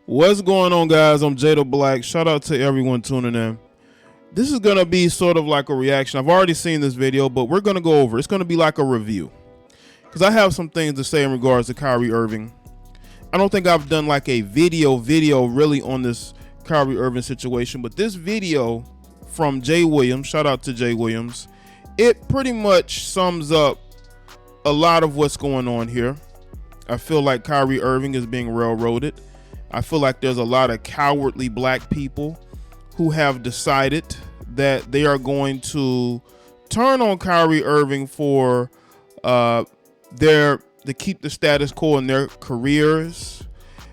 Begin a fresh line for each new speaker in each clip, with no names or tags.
What's going on, guys? I'm Jaye the Black. Shout out to everyone tuning in. This is going to be sort of like a reaction. I've already seen this video, but we're going to go over. It's going to be like a review because I have some things to say in regards to Kyrie Irving. I don't think I've done like a video really on this Kyrie Irving situation, but this video from Jay Williams, shout out to Jay Williams, it pretty much sums up a lot of what's going on here. I feel like Kyrie Irving is being railroaded. I feel like there's a lot of cowardly black people who have decided that they are going to turn on Kyrie Irving for to keep the status quo in their careers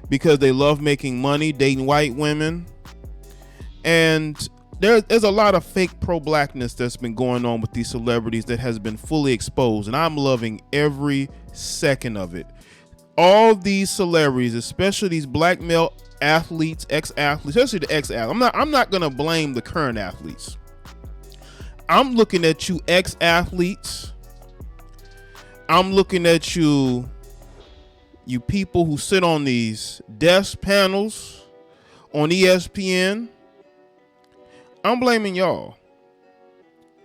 because they love making money, dating white women. And there's a lot of fake pro-blackness that's been going on with these celebrities that has been fully exposed, and I'm loving every second of it. All these celebrities, especially these black male athletes, ex-athletes, especially the ex-athletes. I'm not gonna blame the current athletes. I'm looking at you ex-athletes. I'm looking at you people who sit on these desk panels on ESPN. I'm blaming y'all.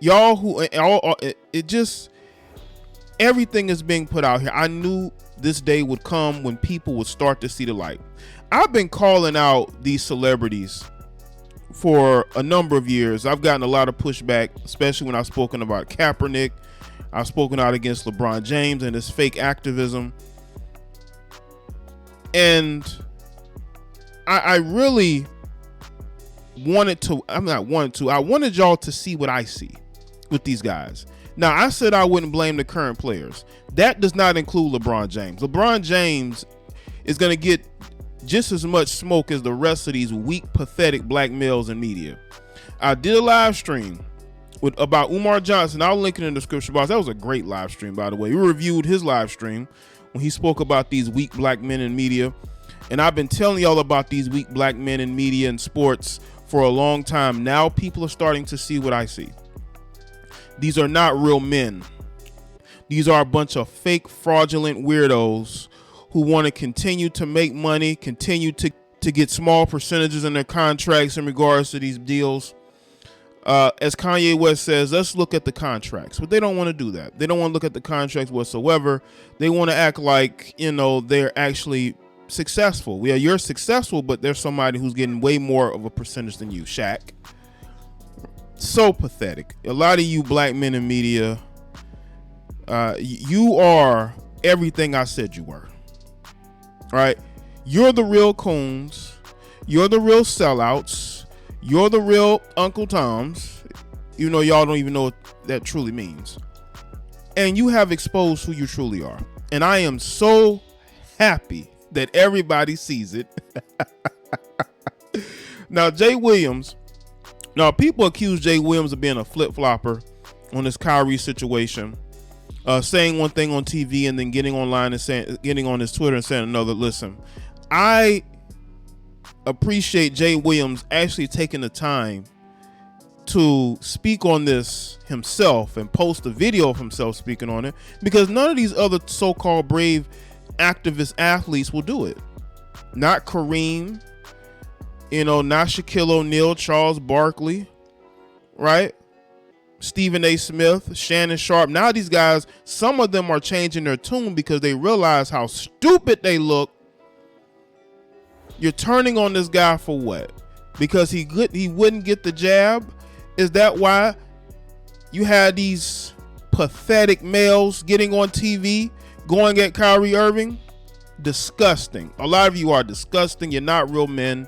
Y'all who everything is being put out here. I knew this day would come when people would start to see the light. I've been calling out these celebrities for a number of years. I've gotten a lot of pushback, especially when I've spoken about Kaepernick. I've spoken out against LeBron James and his fake activism. And I really wanted y'all to see what I see with these guys. Now, I said I wouldn't blame the current players. That does not include LeBron James. LeBron James is going to get just as much smoke as the rest of these weak, pathetic black males in media. I did a live stream about Umar Johnson. I'll link it in the description box. That was a great live stream, by the way. We reviewed his live stream when he spoke about these weak black men in media. And I've been telling y'all about these weak black men in media and sports for a long time. Now people are starting to see what I see. These are not real men. These are a bunch of fake, fraudulent weirdos who want to continue to make money, continue to get small percentages in their contracts in regards to these deals. As Kanye West says, let's look at the contracts. But they don't want to do that. They don't want to look at the contracts whatsoever. They want to act like, they're actually successful. Yeah, you're successful, but there's somebody who's getting way more of a percentage than you, Shaq. So pathetic. A lot of you black men in media, you are everything I said you were. All right? You're the real coons. You're the real sellouts. You're the real Uncle Toms. Y'all don't even know what that truly means. And you have exposed who you truly are. And I am so happy that everybody sees it. Now, Jay Williams. Now, people accuse Jay Williams of being a flip-flopper on this Kyrie situation, saying one thing on TV and then getting online and getting on his Twitter and saying another. Listen, I appreciate Jay Williams actually taking the time to speak on this himself and post a video of himself speaking on it, because none of these other so-called brave activist athletes will do it. Not Kareem. Not Shaquille O'Neal, Charles Barkley, right? Stephen A. Smith, Shannon Sharp. Now these guys, some of them are changing their tune because they realize how stupid they look. You're turning on this guy for what? Because he wouldn't get the jab? Is that why you had these pathetic males getting on TV, going at Kyrie Irving? Disgusting. A lot of you are disgusting. You're not real men.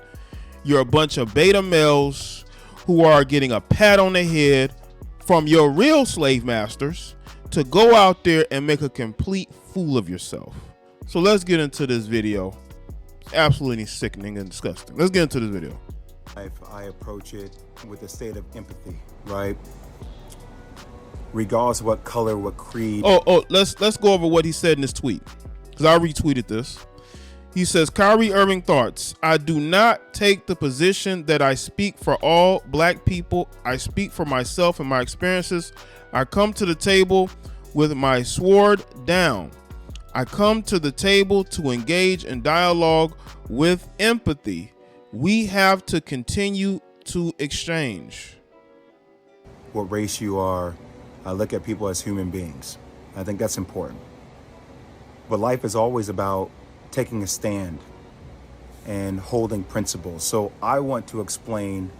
You're a bunch of beta males who are getting a pat on the head from your real slave masters to go out there and make a complete fool of yourself. So let's get into this video. It's absolutely sickening and disgusting. Let's get into this video.
I approach it with a state of empathy, right? Regardless of what color, what creed.
Let's go over what he said in his tweet, because I retweeted this. He says, Kyrie Irving thoughts. I do not take the position that I speak for all black people. I speak for myself and my experiences. I come to the table with my sword down. I come to the table to engage in dialogue with empathy. We have to continue to exchange.
What race you are, I look at people as human beings. I think that's important. But life is always about taking a stand and holding principles. So I want to explain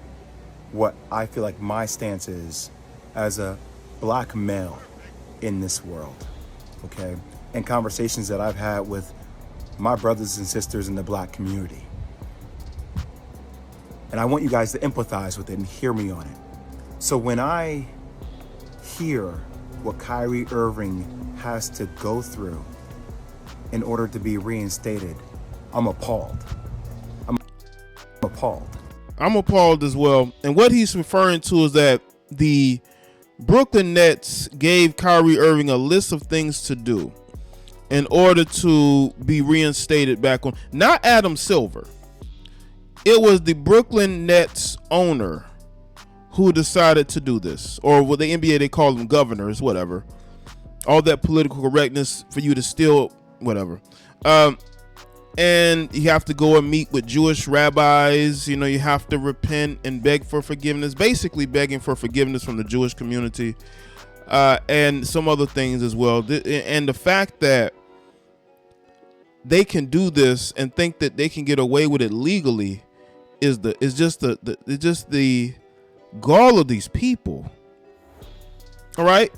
what I feel like my stance is as a black male in this world, okay? And conversations that I've had with my brothers and sisters in the black community. And I want you guys to empathize with it and hear me on it. So when I hear what Kyrie Irving has to go through in order to be reinstated, I'm appalled. I'm appalled.
I'm appalled as well. And what he's referring to is that the Brooklyn Nets gave Kyrie Irving a list of things to do in order to be reinstated back on. Not Adam Silver. It was the Brooklyn Nets owner who decided to do this. Or with the NBA, they call them governors, whatever. All that political correctness for you to steal, whatever. And you have to go and meet with Jewish rabbis. You know, you have to repent and beg for forgiveness, basically begging for forgiveness from the Jewish community, and some other things as well. And the fact that they can do this and think that they can get away with it legally is just the gall of these people. All right,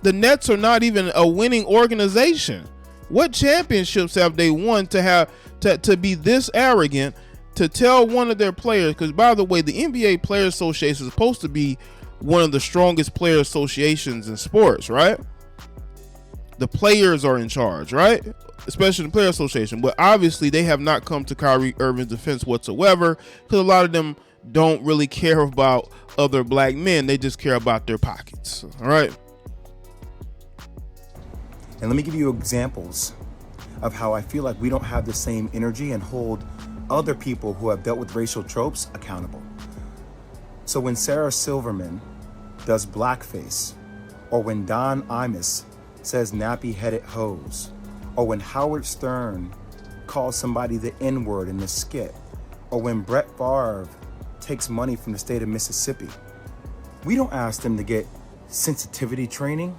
the Nets are not even a winning organization. What championships have they won to have to be this arrogant to tell one of their players? Because by the way, the NBA Player Association is supposed to be one of the strongest player associations in sports, right? The players are in charge, right? Especially the Player Association. But obviously they have not come to Kyrie Irving's defense whatsoever, because a lot of them don't really care about other black men. They just care about their pockets. All right.
And let me give you examples of how I feel like we don't have the same energy and hold other people who have dealt with racial tropes accountable. So when Sarah Silverman does blackface, or when Don Imus says nappy-headed hoes, or when Howard Stern calls somebody the N-word in the skit, or when Brett Favre takes money from the state of Mississippi, we don't ask them to get sensitivity training.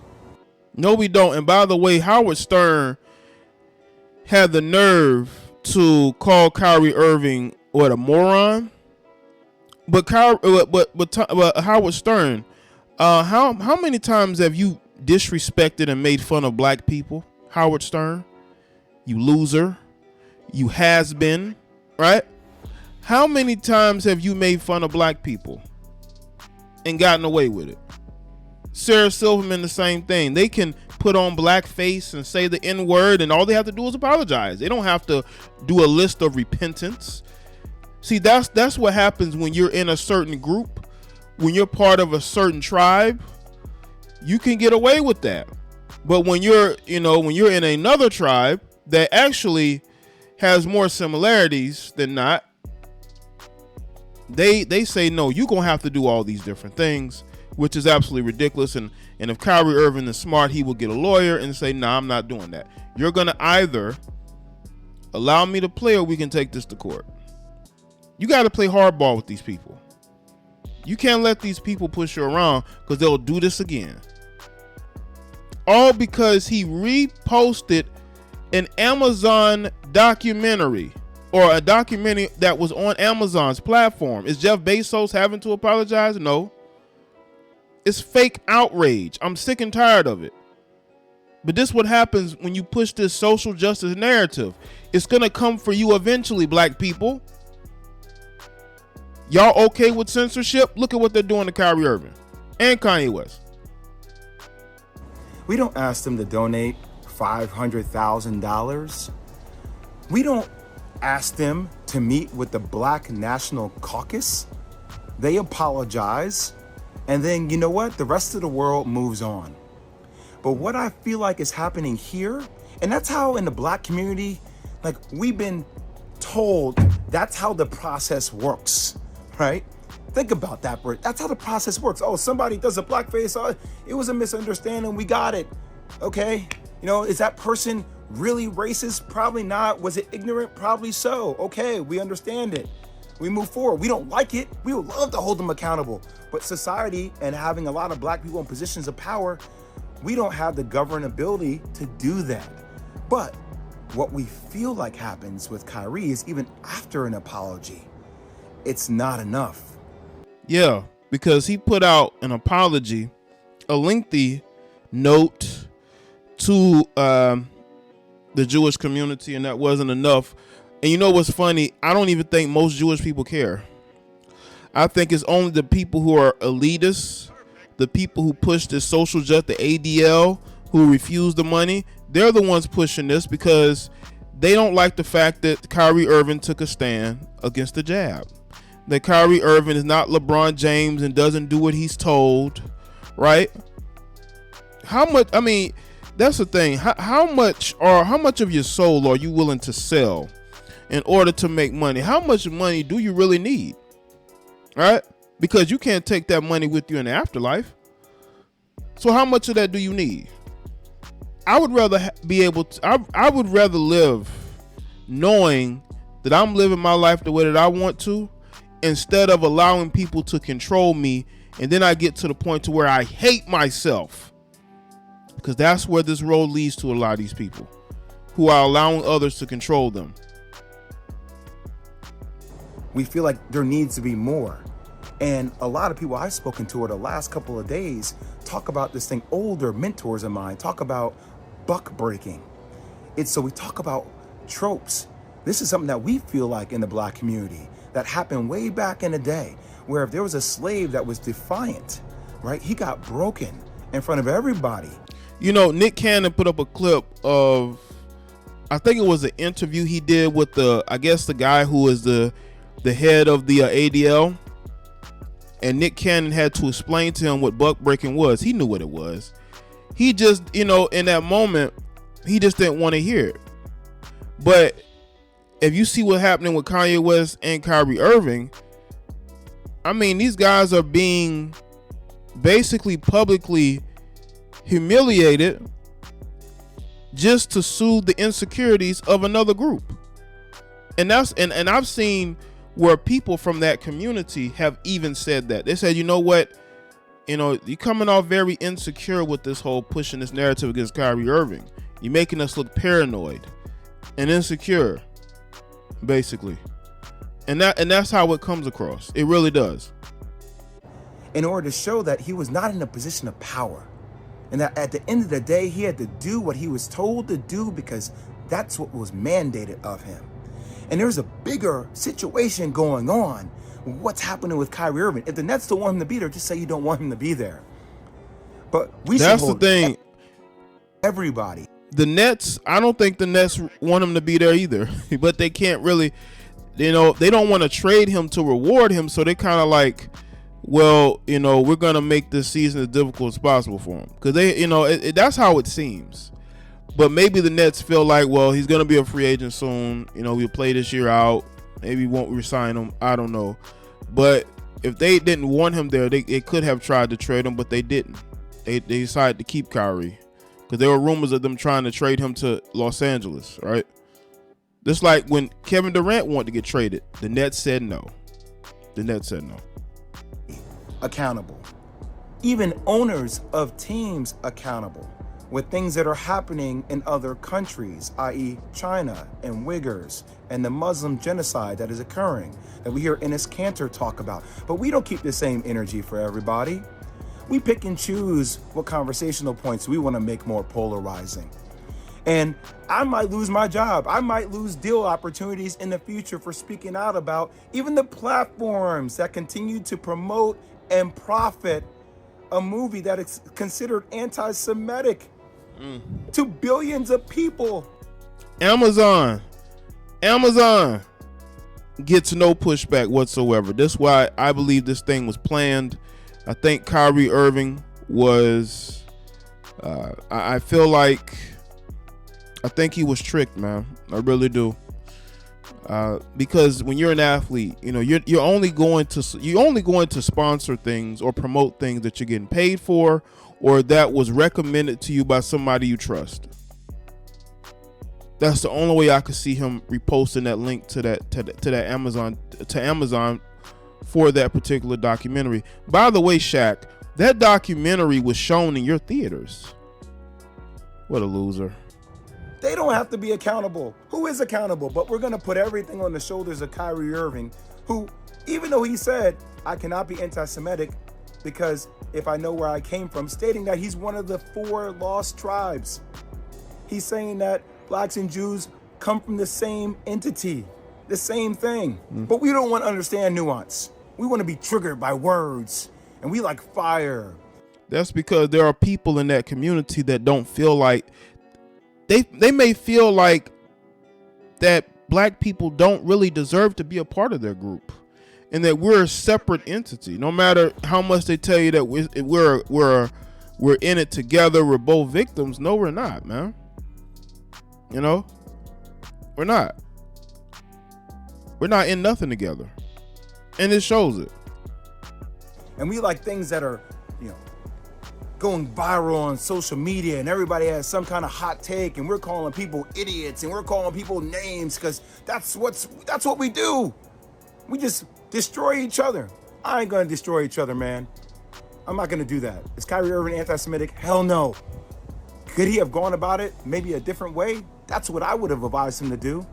No, we don't. And by the way, Howard Stern had the nerve to call Kyrie Irving a moron. But Howard Stern, how many times have you disrespected and made fun of black people? Howard Stern, you loser, you has been, right? How many times have you made fun of black people and gotten away with it? Sarah Silverman, the same thing. They can put on blackface and say the N-word, and all they have to do is apologize. They don't have to do a list of repentance. See, that's what happens when you're in a certain group, when you're part of a certain tribe. You can get away with that. But when you're in another tribe that actually has more similarities than not, they say, no, you're gonna have to do all these different things, which is absolutely ridiculous. And if Kyrie Irving is smart, he will get a lawyer and say, nah, I'm not doing that. You're going to either allow me to play or we can take this to court. You got to play hardball with these people. You can't let these people push you around, because they'll do this again. All because he reposted an Amazon documentary, or a documentary that was on Amazon's platform. Is Jeff Bezos having to apologize? No. It's fake outrage. I'm sick and tired of it. But this is what happens when you push this social justice narrative. It's going to come for you eventually, black people. Y'all okay with censorship? Look at what they're doing to Kyrie Irving and Kanye West.
We don't ask them to donate $500,000. We don't ask them to meet with the Black National Caucus. They apologize. And then, you know what? The rest of the world moves on. But what I feel like is happening here, and that's how in the black community, like, we've been told that's how the process works, right? Think about that, Bert. That's how the process works. Oh, somebody does a blackface. Oh, it was a misunderstanding. We got it. Okay. You know, is that person Really racist? Probably not. Was it ignorant? Probably so. Okay, we understand it. We move forward. We don't like it. We would love to hold them accountable. But society and having a lot of black people in positions of power, we don't have the governability to do that. But what we feel like happens with Kyrie is even after an apology, it's not enough.
Yeah, because he put out an apology, a lengthy note to the Jewish community, and that wasn't enough. And you know what's funny? I don't even think most Jewish people care. I think it's only the people who are elitists, the people who push this social justice, the ADL, who refuse the money. They're the ones pushing this because they don't like the fact that Kyrie Irving took a stand against the jab. That Kyrie Irving is not LeBron James and doesn't do what he's told, right? How much, I mean, that's the thing. How much of your soul are you willing to sell in order to make money? How much money do you really need? Right? Because you can't take that money with you in the afterlife. So how much of that do you need? I would rather be able to, I would rather live knowing that I'm living my life the way that I want to, instead of allowing people to control me. And then I get to the point to where I hate myself, because that's where this road leads to a lot of these people who are allowing others to control them.
We feel like there needs to be more. And a lot of people I've spoken to over the last couple of days talk about this thing. Older mentors of mine talk about buck breaking. So we talk about tropes. This is something that we feel like in the black community that happened way back in the day, where if there was a slave that was defiant, right, he got broken in front of everybody.
You know, Nick Cannon put up a clip of, I think it was an interview he did with the guy who is the head of the ADL. And Nick Cannon had to explain to him what buck breaking was. He knew what it was. He just, in that moment, he just didn't want to hear it. But if you see what's happening with Kanye West and Kyrie Irving, I mean, these guys are being basically publicly humiliated just to soothe the insecurities of another group. And I've seen where people from that community have even said that. They said, you know what? You're coming off very insecure with this whole pushing this narrative against Kyrie Irving. You're making us look paranoid and insecure, basically. And that's how it comes across. It really does.
In order to show that he was not in a position of power, and that at the end of the day, he had to do what he was told to do because that's what was mandated of him. And there's a bigger situation going on. What's happening with Kyrie Irving? If the Nets don't want him to be there, just say you don't want him to be there. But
that's the thing.
Everybody.
The Nets, I don't think the Nets want him to be there either. But they can't really, they don't want to trade him to reward him. So they kind of like, well, we're going to make this season as difficult as possible for him. Because that's how it seems. But maybe the Nets feel like, well, he's going to be a free agent soon. We'll play this year out. Maybe won't resign him. I don't know. But if they didn't want him there, they could have tried to trade him, but they didn't. They decided to keep Kyrie because there were rumors of them trying to trade him to Los Angeles, right? Just like when Kevin Durant wanted to get traded, the Nets said no.
Accountable. Even owners of teams accountable with things that are happening in other countries, i.e. China and Uyghurs and the Muslim genocide that is occurring that we hear Enes Kanter talk about. But we don't keep the same energy for everybody. We pick and choose what conversational points we want to make more polarizing. And I might lose my job. I might lose deal opportunities in the future for speaking out about even the platforms that continue to promote and profit a movie that is considered anti-Semitic to billions of people.
Amazon gets no pushback whatsoever. That's why I believe this thing was planned. I think Kyrie Irving was, I feel like, I think he was tricked, man. I really do. Because when you're an athlete, you're only going to sponsor things or promote things that you're getting paid for or that was recommended to you by somebody you trust. That's the only way I could see him reposting that link to that Amazon for that particular documentary. By the way, Shaq, that documentary was shown in your theaters. What a loser.
They don't have to be accountable. Who is accountable? But we're going to put everything on the shoulders of Kyrie Irving, who, even though he said, I cannot be anti-Semitic because if I know where I came from, stating that he's one of the 4 lost tribes. He's saying that blacks and Jews come from the same entity, the same thing. But we don't want to understand nuance. We want to be triggered by words, and we like fire.
That's because there are people in that community that don't feel like, they may feel like that black people don't really deserve to be a part of their group, and that we're a separate entity. No matter how much they tell you that we're in it together, we're both victims. No, we're not, man. You know, we're not. We're not in nothing together, and it shows it.
And we like things that are, you know, going viral on social media, and everybody has some kind of hot take, and we're calling people idiots, and we're calling people names because that's what we do. We just destroy each other. I ain't gonna destroy each other, man. I'm not gonna do that. Is Kyrie Irving anti-Semitic? Hell no. Could he have gone about it maybe a different way? That's what I would have advised him to do.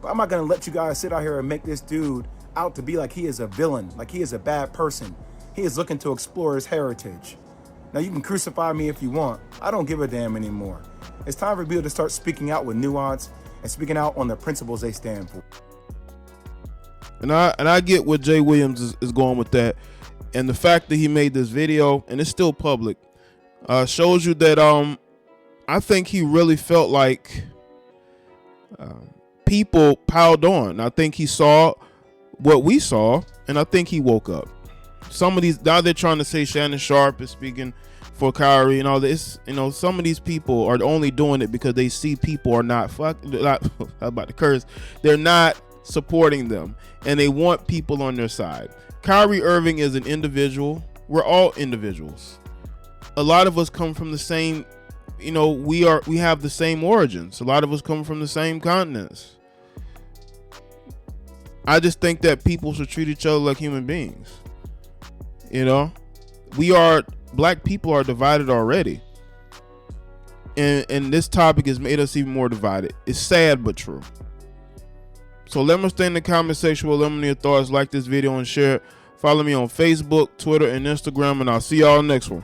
But I'm not gonna let you guys sit out here and make this dude out to be like he is a villain, like he is a bad person. He is looking to explore his heritage. Now you can crucify me if you want. I don't give a damn anymore. It's time for people to start speaking out with nuance and speaking out on the principles they stand for.
And I get what Jay Williams is going with that. And the fact that he made this video, and it's still public, shows you that I think he really felt like people piled on. I think he saw what we saw, and I think he woke up. Some of these, now they're trying to say Shannon Sharp is speaking for Kyrie and all this. You know, some of these people are only doing it because they see people are not about to curse. They're not supporting them, and they want people on their side. Kyrie Irving is an individual. We're all individuals. A lot of us come from the same, you know, we have the same origins. A lot of us come from the same continents. I just think that people should treat each other like human beings. You know, black people are divided already. And this topic has made us even more divided. It's sad but true. So let me stay in the comment section with them your thoughts. Like this video and share it. Follow me on Facebook, Twitter, and Instagram, and I'll see y'all next one.